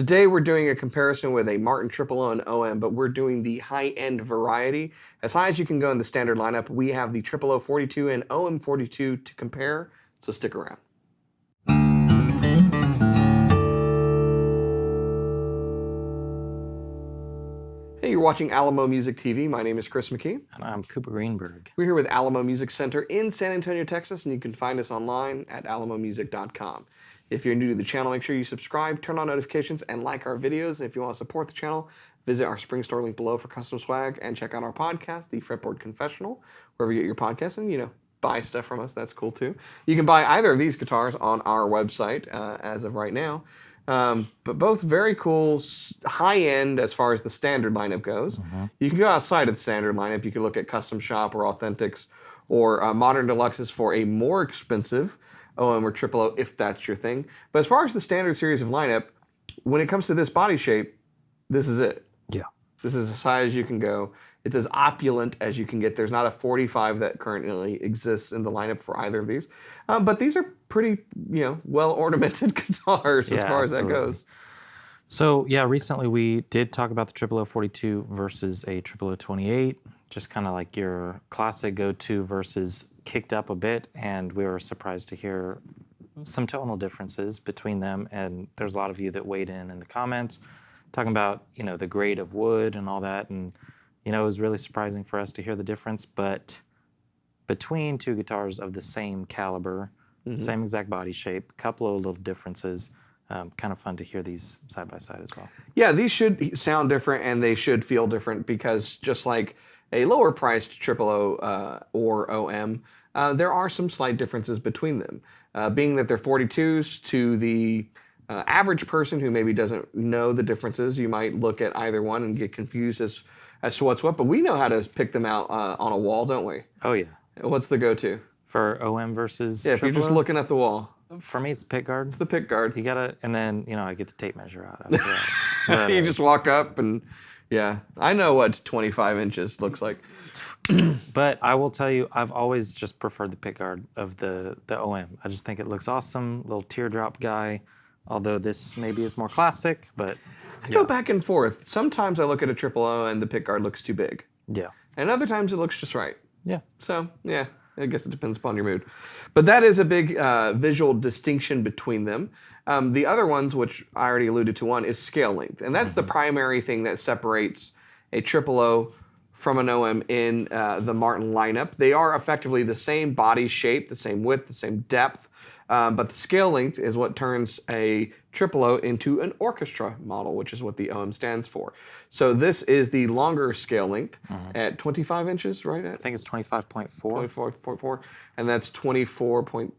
Today we're doing a comparison with a Martin Triple O and OM, but we're doing the high-end variety. As high as you can go in the standard lineup, we have the Triple O-42 and OM-42 to compare, so stick around. Hey, you're watching Alamo Music TV. My name is Chris McKee. And I'm Cooper Greenberg. We're here with Alamo Music Center in San Antonio, Texas, and you can find us online at alamomusic.com. If you're new to the channel, make sure you subscribe, turn on notifications, and like our videos. And if you want to support the channel, visit our spring store link below for custom swag, and check out our podcast, the Fretboard Confessional, wherever you get your podcasts, and buy stuff from us. That's cool too. You can buy either of these guitars on our website as of right now. But both very cool, high-end as far as the standard lineup goes. Mm-hmm. You can go outside of the standard lineup. You can look at Custom Shop or Authentics or Modern Deluxes for a more expensive OM or Triple O if that's your thing. But as far as the standard series of lineup, when it comes to this body shape, this is it. Yeah. This is as high as you can go. It's as opulent as you can get. There's not a 45 that currently exists in the lineup for either of these. But these are pretty, well-ornamented guitars as far as that goes. So, yeah, recently we did talk about the Triple O-42 versus a Triple O-28, just kind of like your classic go-to versus kicked up a bit, and we were surprised to hear some tonal differences between them, and there's a lot of you that weighed in the comments talking about, the grade of wood and all that, and it was really surprising for us to hear the difference, but between two guitars of the same caliber, same exact body shape, a couple of little differences, kind of fun to hear these side by side as well. Yeah, these should sound different and they should feel different because just like a lower priced Triple O or OM, there are some slight differences between them. Being that they're 42s, to the average person who maybe doesn't know the differences, you might look at either one and get confused as to what's what, but we know how to pick them out on a wall, don't we? Oh, yeah. What's the go-to? For OM versus if you're just looking at the wall. For me, it's the pick guard. It's the pick guard. You gotta, and then, I get the tape measure out after that. But, you just walk up and, I know what 25 inches looks like. But I will tell you, I've always just preferred the pick guard of the OM. I just think it looks awesome, little teardrop guy, although this maybe is more classic, but I go back and forth. Sometimes I look at a Triple O and the pick guard looks too big. Yeah. And other times it looks just right. Yeah. So, I guess it depends upon your mood. But that is a big visual distinction between them. The other ones, which I already alluded to one, is scale length. And that's the primary thing that separates a Triple O from an OM in the Martin lineup. They are effectively the same body shape, the same width, the same depth. But the scale length is what turns a Triple O into an orchestra model, which is what the OM stands for. So this is the longer scale length at 25 inches, right? I think it's 25.4. 24.4, and that's 24.9.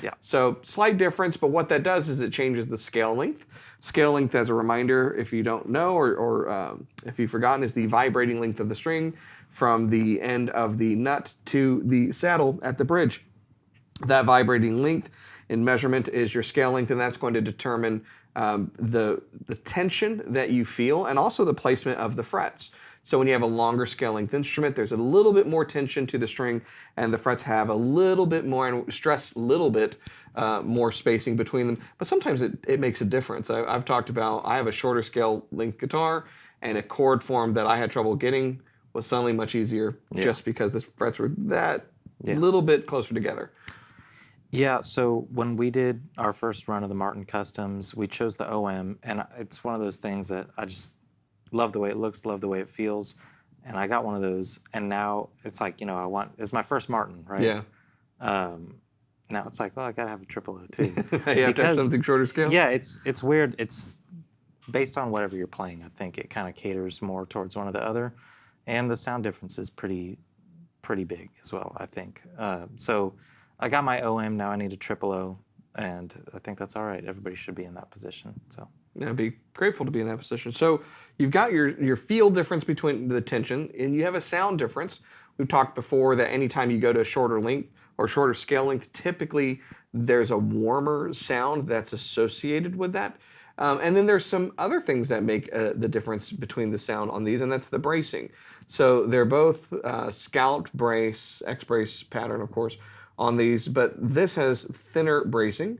Yeah. So slight difference, but what that does is it changes the scale length. Scale length, as a reminder, if you don't know or if you've forgotten, is the vibrating length of the string from the end of the nut to the saddle at the bridge. That vibrating length in measurement is your scale length, and that's going to determine the tension that you feel and also the placement of the frets. So when you have a longer scale length instrument, there's a little bit more tension to the string, and the frets have a little bit more, and stress a little bit more spacing between them. But sometimes it makes a difference. I've talked about, I have a shorter scale length guitar, and a chord form that I had trouble getting was suddenly much easier just because the frets were that little bit closer together. Yeah, so when we did our first run of the Martin Customs, we chose the OM, and it's one of those things that I just love the way it looks, love the way it feels, and I got one of those, and now it's like, it's my first Martin, right? Yeah. Now it's like, well, I gotta have a Triple O too. You have to have something shorter scale? Yeah, it's weird. It's based on whatever you're playing. I think it kind of caters more towards one or the other, and the sound difference is pretty big as well, I think. So I got my OM, now I need a Triple O, and I think that's all right. Everybody should be in that position. So I'd be grateful to be in that position. So you've got your feel difference between the tension, and you have a sound difference. We've talked before that anytime you go to a shorter length or shorter scale length, typically there's a warmer sound that's associated with that. And then there's some other things that make the difference between the sound on these, and that's the bracing. So they're both scalloped brace, X-brace pattern, of course, on these, but this has thinner bracing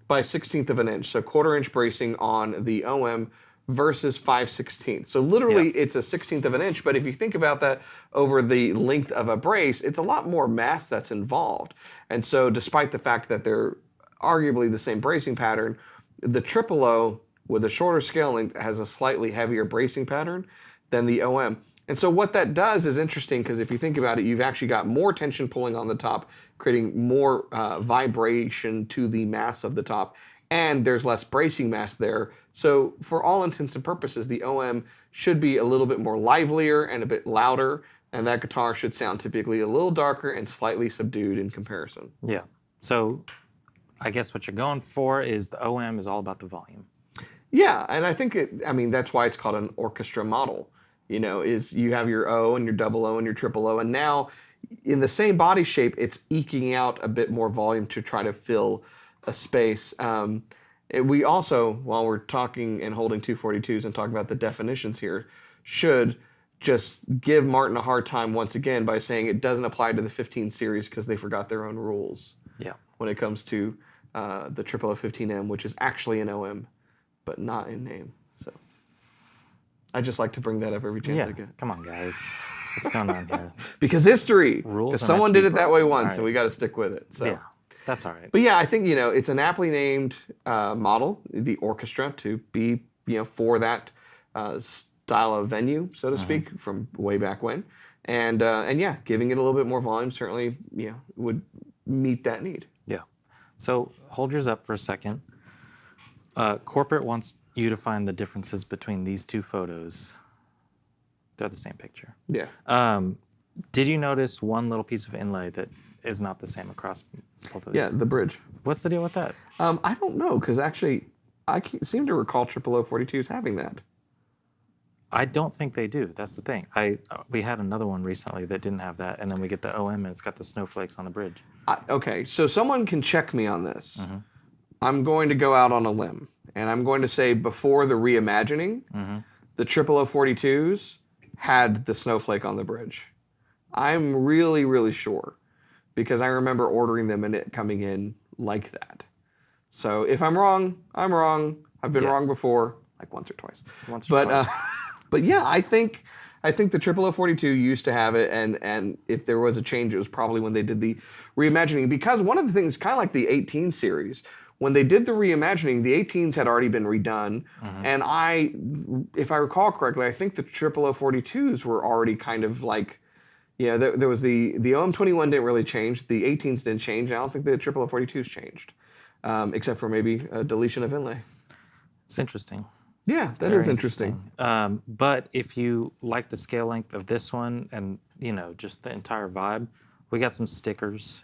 by 1/16 of an inch. So 1/4 inch bracing on the OM versus 5/16. So literally it's a 1/16 of an inch, but if you think about that over the length of a brace, it's a lot more mass that's involved. And so despite the fact that they're arguably the same bracing pattern, the triple O with a shorter scale length has a slightly heavier bracing pattern than the OM. And so what that does is interesting because if you think about it, you've actually got more tension pulling on the top, creating more vibration to the mass of the top, and there's less bracing mass there. So for all intents and purposes, the OM should be a little bit more livelier and a bit louder, and that guitar should sound typically a little darker and slightly subdued in comparison. Yeah. So I guess what you're going for is the OM is all about the volume. Yeah, and I think that's why it's called an orchestra model. Is you have your O and your double O and your triple O, and now in the same body shape, it's eking out a bit more volume to try to fill a space. We also, while we're talking and holding 242s and talking about the definitions here, should just give Martin a hard time once again by saying it doesn't apply to the 15 series because they forgot their own rules. Yeah. When it comes to the 0015M, which is actually an OM, but not in name. So I just like to bring that up every chance I get. Come on, guys. What's going on here? Because history. Rules. Someone did it that way once, and we got to stick with it. So. Yeah, that's all right. But yeah, I think it's an aptly named model, the orchestra, to be for that style of venue, so to speak, from way back when, and yeah, giving it a little bit more volume certainly would meet that need. Yeah. So hold yours up for a second. Corporate wants you to find the differences between these two photos. They're the same picture. Yeah. Did you notice one little piece of inlay that is not the same across both of these? Yeah, the bridge. What's the deal with that? I don't know, because actually, I seem to recall 0042s having that. I don't think they do. That's the thing. We had another one recently that didn't have that, and then we get the OM and it's got the snowflakes on the bridge. Okay, so someone can check me on this. I'm going to go out on a limb, and I'm going to say before the reimagining, the 0042s had the snowflake on the bridge. I'm really, really sure, because I remember ordering them and it coming in like that. So if I'm wrong, I'm wrong. I've been wrong before, like once or twice. But yeah, I think the 0042 used to have it, and if there was a change, it was probably when they did the reimagining. Because one of the things, kind of like the 18 series, when they did the reimagining, the 18s had already been redone, and if I recall correctly, I think the 0042s were already kind of like, there was the OM-21 didn't really change, the 18s didn't change, and I don't think the 0042s changed, except for maybe a deletion of inlay. It's interesting. Yeah, that is interesting. But if you like the scale length of this one and, just the entire vibe, we got some stickers.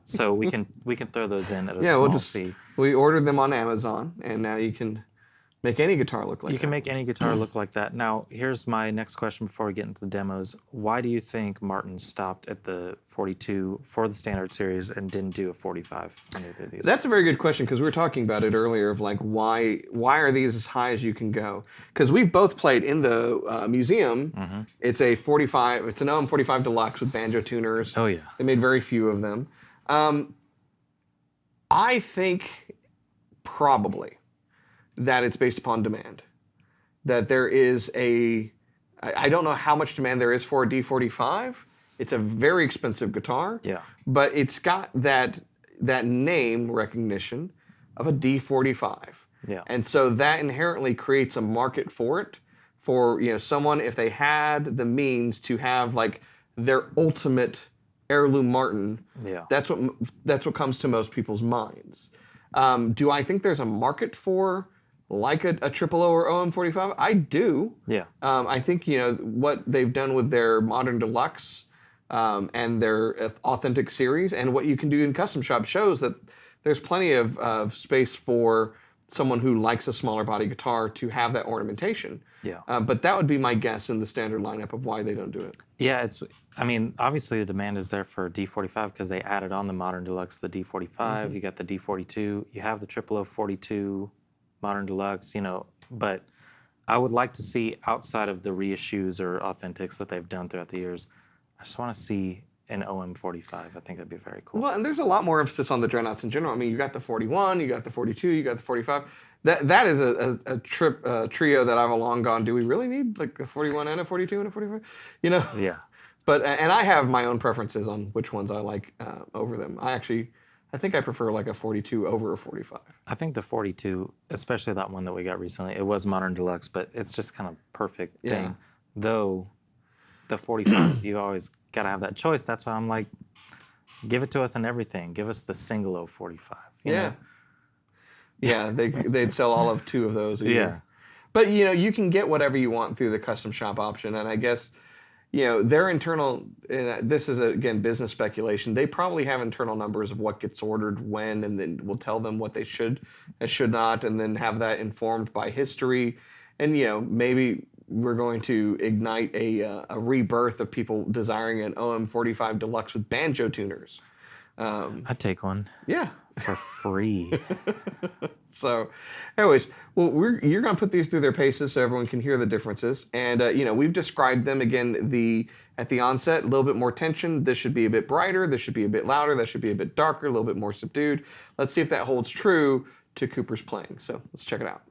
So we can throw those in at a small fee. We ordered them on Amazon, and now you can make any guitar look like that. You can make any guitar look like that. Now, here's my next question before we get into the demos. Why do you think Martin stopped at the 42 for the standard series and didn't do a 45 on either of these? That's a very good question, because we were talking about it earlier of like, why are these as high as you can go? Because we've both played in the museum. It's a 45, it's an OM-45 Deluxe with banjo tuners. Oh, yeah. They made very few of them. I think probably that it's based upon demand. That there is I don't know how much demand there is for a D45. It's a very expensive guitar. Yeah. But it's got that name recognition of a D45. Yeah. And so that inherently creates a market for it, for someone, if they had the means to have like their ultimate heirloom Martin. Yeah. That's what comes to most people's minds. Do I think there's a market for like a 000 or OM-45? I do. Yeah. I think what they've done with their Modern Deluxe and their Authentic series, and what you can do in custom shop, shows that there's plenty of space for someone who likes a smaller body guitar to have that ornamentation. Yeah. But that would be my guess in the standard lineup of why they don't do it. Yeah, obviously the demand is there for D45 because they added on the Modern Deluxe, the D45, you got the D42, you have the 0042 Modern Deluxe, but I would like to see, outside of the reissues or authentics that they've done throughout the years, I just want to see an OM-45. I think that'd be very cool. Well, and there's a lot more emphasis on the dreadnoughts in general. I mean, you got the 41, you got the 42, you got the 45. That is a trio that I've long gone, do we really need like a 41 and a 42 and a 45? You know? Yeah. But and I have my own preferences on which ones I like over them. I think I prefer like a 42 over a 45. I think the 42, especially that one that we got recently, it was Modern Deluxe, but it's just kind of perfect thing. Though the 45, you always got to have that choice. That's why I'm like, give it to us in everything. Give us the single 045. You know? Yeah, they'd sell all of 2 of those a year. But, you can get whatever you want through the custom shop option. And I guess, their internal, this is, again, business speculation. They probably have internal numbers of what gets ordered when, and then we'll tell them what they should and should not, and then have that informed by history. And, maybe we're going to ignite a rebirth of people desiring an OM-45 Deluxe with banjo tuners. I'd take one. Yeah. For free. So, anyways, well, you're going to put these through their paces so everyone can hear the differences. And, we've described them, again, at the onset, a little bit more tension. This should be a bit brighter. This should be a bit louder. That should be a bit darker, a little bit more subdued. Let's see if that holds true to Cooper's playing. So let's check it out.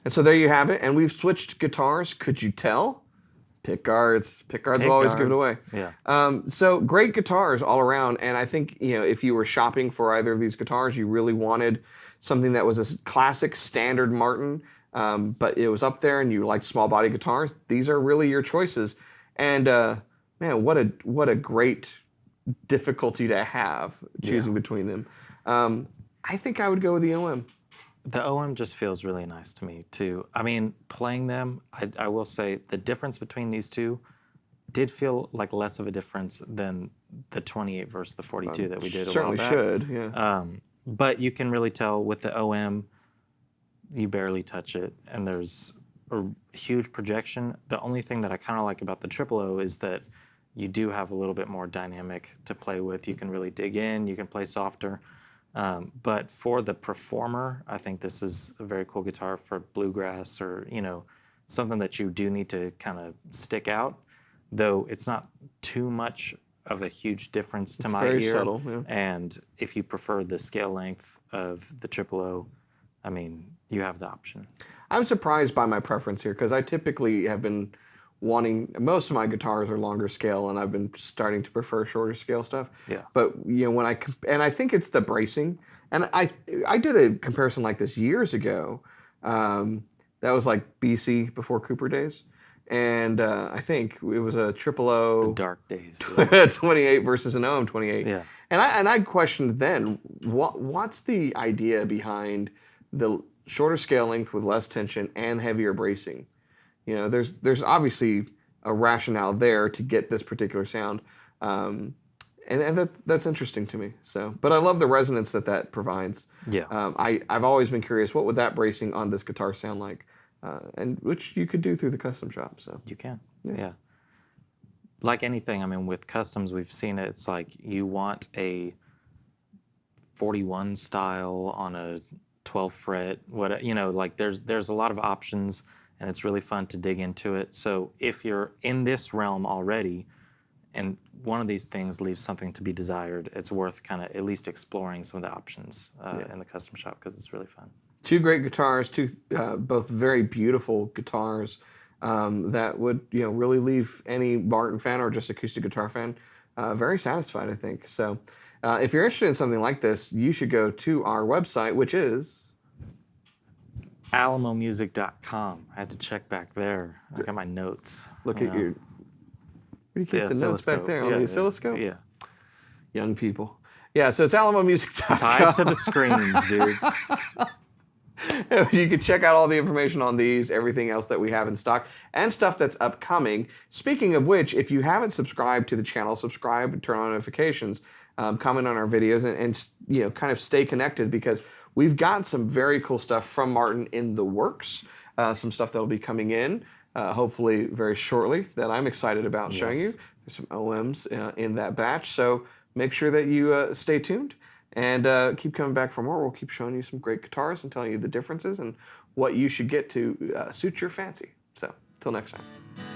And so there you have it. And we've switched guitars. Could you tell? Pick guards. Pick guards will always give it away. Yeah. So great guitars all around. And I think, if you were shopping for either of these guitars, you really wanted something that was a classic standard Martin, but it was up there and you liked small body guitars, these are really your choices. And man, man, what a great difficulty to have choosing between them. I think I would go with the OM. The OM just feels really nice to me too. I mean, playing them, I will say the difference between these two did feel like less of a difference than the 28 versus the 42 that we did a while Certainly back. should, yeah. But you can really tell with the OM, you barely touch it, and there's a huge projection. The only thing that I kind of like about the triple O is that you do have a little bit more dynamic to play with. You can really dig in, you can play softer. But for the performer, I think this is a very cool guitar for bluegrass or, something that you do need to kind of stick out, though it's not too much of a huge difference to my very ear. subtle, yeah. And if you prefer the scale length of the triple O, I mean, you have the option. I'm surprised by my preference here because I typically have been wanting, most of my guitars are longer scale and I've been starting to prefer shorter scale stuff. Yeah. But when and I think it's the bracing, and I did a comparison like this years ago. That was like BC, before Cooper days. And I think it was a triple O. The dark days. 28 versus an OM-28. Yeah. And I questioned then, what's the idea behind the shorter scale length with less tension and heavier bracing? There's obviously a rationale there to get this particular sound, and that's interesting to me. So, but I love the resonance that provides. Yeah. I've always been curious, what would that bracing on this guitar sound like, and which you could do through the custom shop. So you can. Yeah. Like anything, I mean, with customs, we've seen it. It's like you want a 41 style on a 12 fret. Like there's a lot of options. And it's really fun to dig into it. So if you're in this realm already, and one of these things leaves something to be desired, it's worth kind of at least exploring some of the options in the custom shop because it's really fun. Two great guitars, both very beautiful guitars that would really leave any Martin fan or just acoustic guitar fan very satisfied, I think. So if you're interested in something like this, you should go to our website, which is alamomusic.com. I had to check back there. I got my notes. Look at your... Where do you keep the notes back there? On the oscilloscope? Yeah. Young people. Yeah, so it's alamomusic.com. Tied to the screens, dude. You can check out all the information on these, everything else that we have in stock, and stuff that's upcoming. Speaking of which, if you haven't subscribed to the channel, subscribe and turn on notifications, comment on our videos, and kind of stay connected because we've got some very cool stuff from Martin in the works, some stuff that will be coming in, hopefully very shortly, that I'm excited about showing you. There's some OMs in that batch, so make sure that you stay tuned and keep coming back for more. We'll keep showing you some great guitars and telling you the differences and what you should get to suit your fancy. So, till next time.